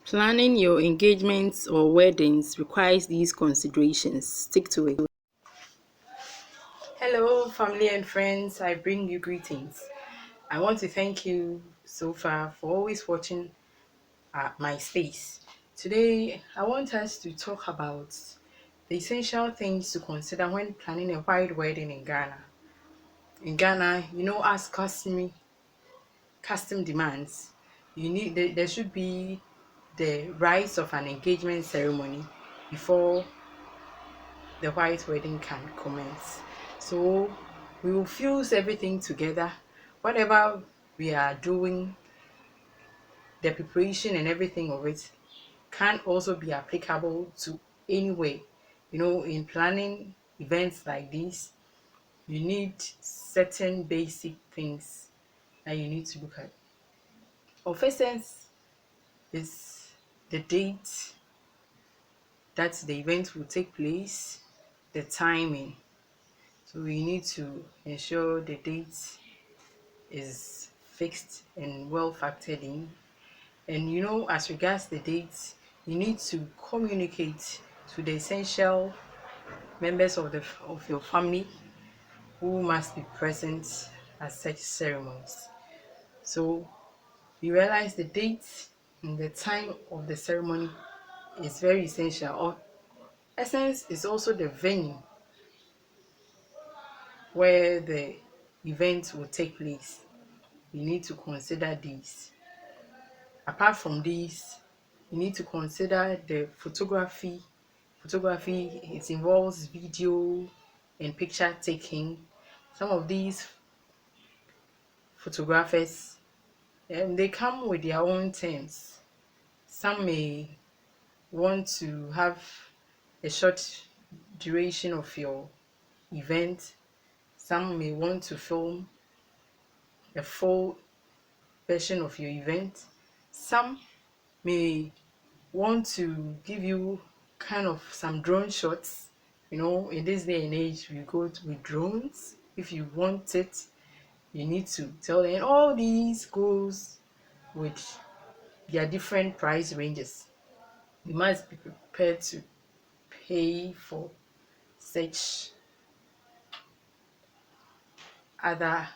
Planning your engagements or weddings requires these considerations. Stick to it. Hello, family and friends. I bring you greetings. I want to thank you so far for always watching my space. Today, I want us to talk about the essential things to consider when planning a white wedding in Ghana. In Ghana, as custom demands, there should be the rites of an engagement ceremony before the white wedding can commence. So we will fuse everything together. Whatever we are doing, the preparation and everything of it can also be applicable to anywhere. In planning events like this, you need certain basic things that you need to look at. Of essence is the date that the event will take place, the timing. So we need to ensure the date is fixed and well factored in. And as regards the dates, you need to communicate to the essential members of your family who must be present at such ceremonies. So you realize the date and the time of the ceremony is very essential. Of essence is also the venue where the event will take place. You need to consider these. Apart from these, you need to consider the photography. Photography, it involves video and picture taking. Some of these photographers, they come with their own terms. Some may want to have a short duration of your event. Some may want to film a full version of your event. Some may want to give you kind of some drone shots. In this day and age, we go with drones. If you want it, you need to tell them. And all these goes with their different price ranges. You must be prepared to pay for such other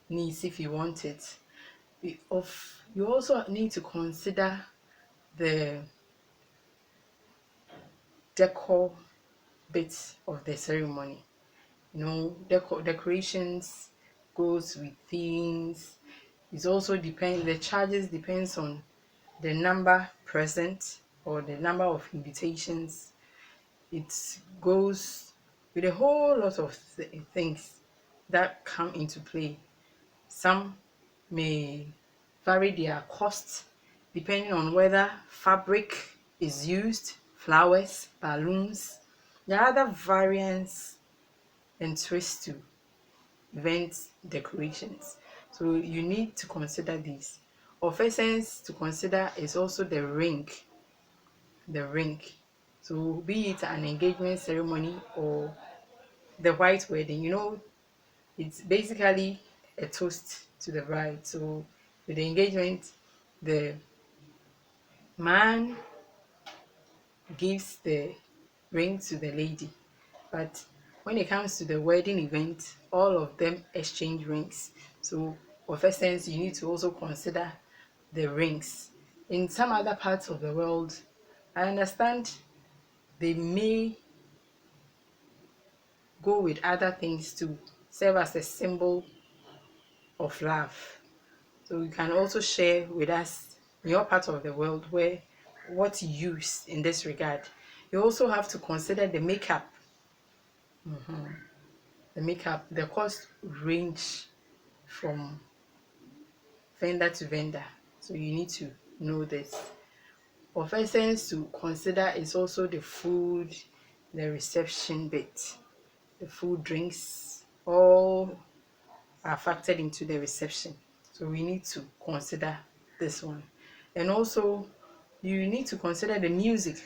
needs if you want it. You also need to consider the decor bits of the ceremony. Decorations goes with themes. It also depends. The charges depends on the number present or the number of invitations. It goes with a whole lot of things that come into play. Some may vary their costs depending on whether fabric is used, flowers, balloons. There are other variants and twists to event decorations. So you need to consider this. Of essence to consider is also the ring. The ring. So be it an engagement ceremony or the white wedding, it's basically a toast to the bride. So with the engagement, the man gives the ring to the lady. But when it comes to the wedding event, all of them exchange rings. So of essence, you need to also consider the rings. In some other parts of the world, I understand they may go with other things to serve as a symbol of love. So you can also share with us in your part of the world where what you use in this regard. You also have to consider the makeup. The cost range from vendor to vendor. So you need to know this. Of essence to consider is also the food, the reception bit. The food, drinks, all are factored into the reception. So we need to consider this one. And also, you need to consider the music.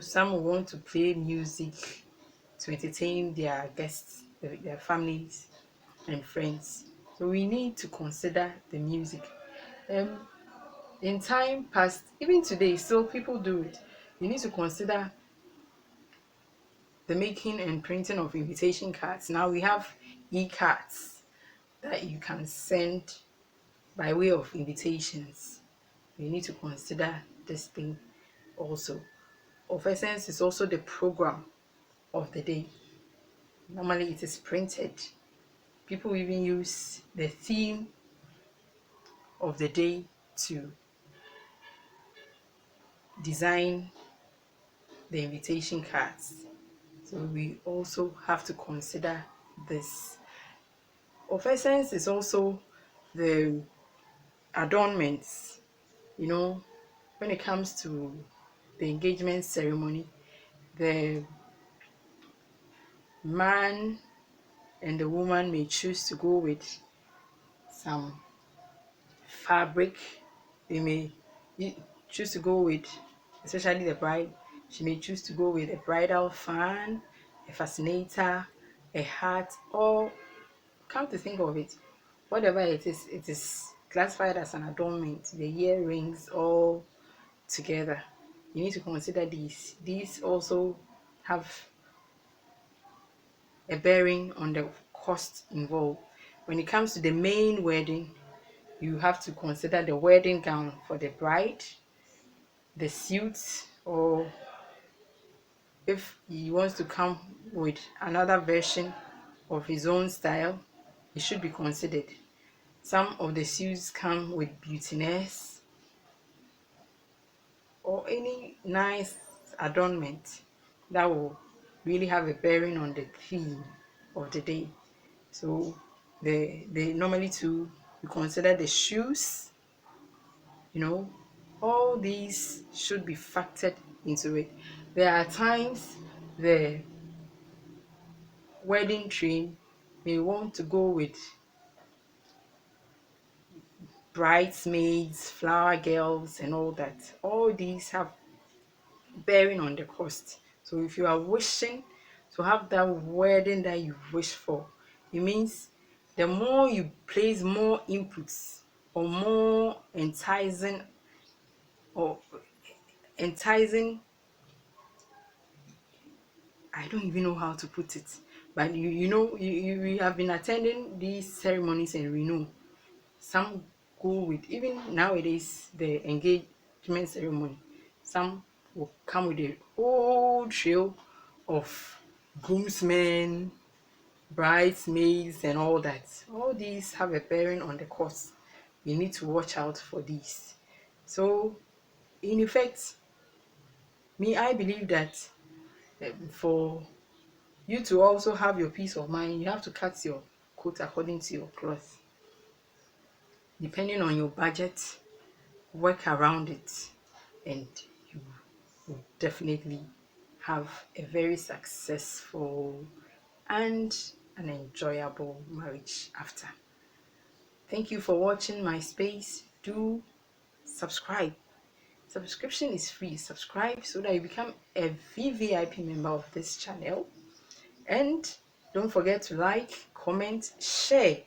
Some will want to play music to entertain their guests, their families and friends. So we need to consider the music. in time past, even today, still people do it. You need to consider the making and printing of invitation cards. Now we have e-cards that you can send by way of invitations. You need to consider this thing also. Of essence is also the program of the day. Normally it is printed. People even use the theme of the day to design the invitation cards. So we also have to consider this. Of essence is also the adornments. When it comes to the engagement ceremony, the man and the woman may choose to go with some fabric. They may choose to go with, especially the bride, she may choose to go with a bridal fan, a fascinator, a hat, or come to think of it, whatever it is classified as an adornment, the earrings all together. You need to consider these. These also have a bearing on the cost involved. When it comes to the main wedding, you have to consider the wedding gown for the bride, the suit, or if he wants to come with another version of his own style, it should be considered. Some of the suits come with buttoness or any nice adornment that will really have a bearing on the theme of the day. So they normally too, you consider the shoes, all these should be factored into it. There are times the wedding train may want to go with bridesmaids, flower girls, and all that. All these have bearing on the cost. So if you are wishing to have that wedding that you wish for, it means the more you place more inputs or more or enticing, I don't even know how to put it, but you have been attending these ceremonies and we know some go with, even nowadays the engagement ceremony, some will come with a whole trail of groomsmen, bridesmaids, and all that. All these have a bearing on the cost. You need to watch out for these. So in effect, I believe that for you to also have your peace of mind, you have to cut your coat according to your cloth. Depending on your budget, work around it, and you will definitely have a very successful and an enjoyable marriage after. Thank you for watching my space. Do subscribe. Subscription is free. Subscribe so that you become a VVIP member of this channel. And don't forget to like, comment, share.